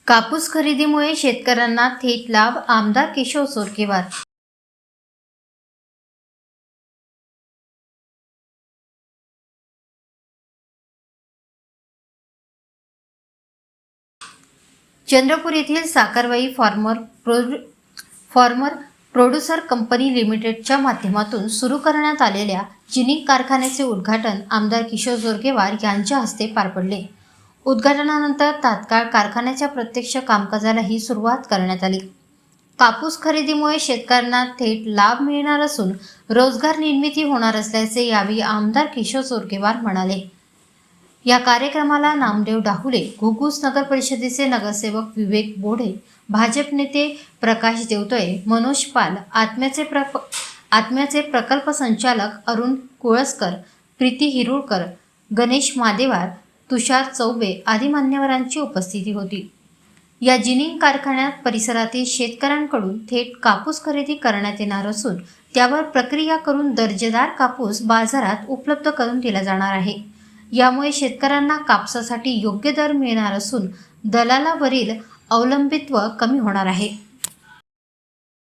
कापूस खरेदीमुळे शेतकऱ्यांना थेट लाभ, आमदार केशव जोरगेवार. चंद्रपूर येथील साखरवाई फॉर्मर प्रोड्युसर कंपनी लिमिटेडच्या माध्यमातून सुरू करण्यात आलेल्या जिनिंग कारखान्याचे उद्घाटन आमदार किशोर जोरगेवार यांच्या हस्ते पार पडले. उद्घाटनानंतर तात्काळ कारखान्याच्या प्रत्यक्ष कामकाजालाही सुरुवात करण्यात आली. कापूस खरेदीमुळे शेतकऱ्यांना थेट लाभ मिळणार असून रोजगार निर्मिती होणार असल्याचे यावेळी आमदार किशोर जोरगेवार म्हणाले. या कार्यक्रमाला नामदेव डाहुले, घुगुस नगर परिषदेचे नगरसेवक विवेक बोढे, भाजप नेते प्रकाश देवतळे, मनोज पाल, आत्म्याचे प्रकल्प संचालक अरुण कुळसकर, प्रीती हिरुळकर, गणेश मादेवार, तुषार चौबे आदी मान्यवरांची उपस्थिती होती. या जिनिंग कारखान्यात परिसरातील शेतकऱ्यांकडून थेट कापूस खरेदी करण्यात येणार असून त्यावर प्रक्रिया करून दर्जेदार कापूस बाजारात उपलब्ध करून दिला जाणार आहे. यामुळे शेतकऱ्यांना कापसासाठी योग्य दर मिळणार असून दलालावरील अवलंबित्व कमी होणार आहे.